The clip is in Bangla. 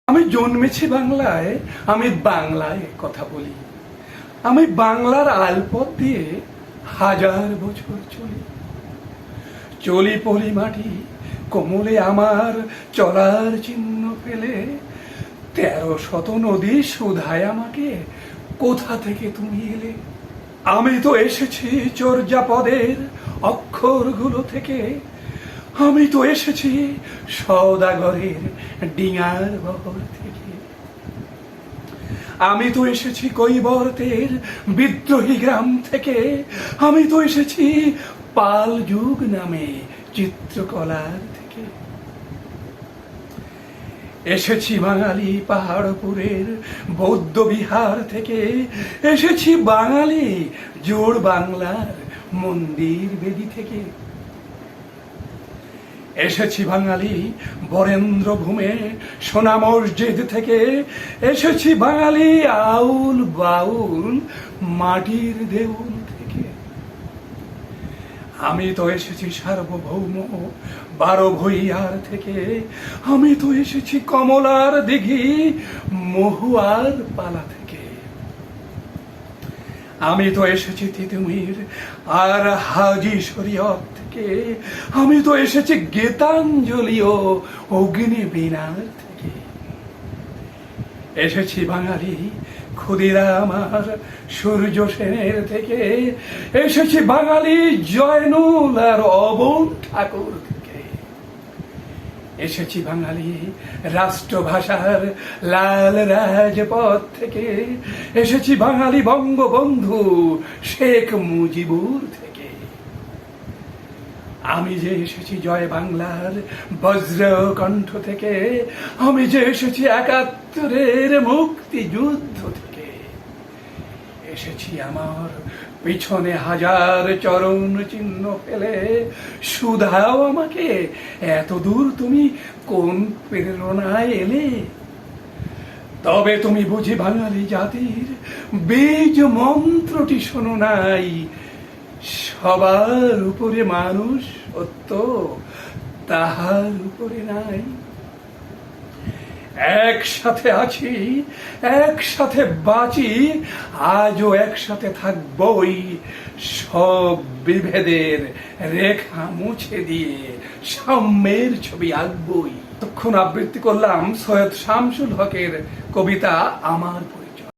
আমি জন্মেছি বাংলায়, আমি বাংলায় কথা বলি। আমি বাংলার আলপথ দিয়ে হাজার বছর চলি। চলি পলি মাটি কোমলে আমার চলার চিহ্ন ফেলে। ১৩০০ নদী শুধায় আমাকে, কোথা থেকে তুমি এলে। আমি তো এসেছি চর্যাপদের অক্ষরগুলো থেকে। আমি তো এসেছি সওদাগরের ডিঙার বহর থেকে। আমি তো এসেছি কৈবর্তের বিদ্রোহী গ্রাম থেকে। আমি তো এসেছি পাল যুগ নামে চিত্রকলার থেকে। এসেছি বাঙালি পাহাড়পুরের বৌদ্ধ বিহার থেকে। এসেছি বাঙালি জোড় বাংলার মন্দির বেদি থেকে। এসেছি বাঙালি বরেন্দ্র ভূমে সোনা মসজিদ থেকে। এসেছি বাঙালি আউল বাউল মাটির দেউল থেকে। আমি তো এসেছি সার্বভৌম ১২ ভূঁইয়ার থেকে। আমি তো এসেছি কমলার দিঘি মহুয়ার পালা থেকে। আমি তো এসেছি তিতুমির আর হাজি শরীয়ত থেকে। আমি তো এসেছি গীতাঞ্জলি ও অগ্নিবীণার থেকে। এসেছি বাঙালি ক্ষুদিরাম আর সূর্য সেনের থেকে। এসেছি বাঙালি জয়নুল আর অবন ঠাকুর থেকে। এসেছি বাঙালি রাষ্ট্রভাষার লাল রাজপথ থেকে। এসেছি বাঙালি বঙ্গবন্ধু শেখ মুজিবুর থেকে। আমি যে এসেছি জয় বাংলার বজ্র কণ্ঠ থেকে। আমি যে এসেছি ৭১-এর মুক্তিযুদ্ধ থেকে। এসেছি আমার পিছনে হাজার চরণ চিহ্ন ফেলে। শুধাও আমাকে, এত দূর তুমি কোন প্রেরণায় এলে। তবে তুমি বুঝি বাঙালি জাতির বীজ মন্ত্রটি শোনো নাই। সবার উপরে মানুষ সত্য, তাহার উপরে নাই। একসাথে আছি, একসাথে বাঁচি, আজও একসাথে থাকবই। সব বিভেদের রেখা মুছে দিয়ে সাম্যের ছবি আঁকবই। তখন আবৃত্তি করলাম সৈয়দ শামসুল হকের কবিতা আমার।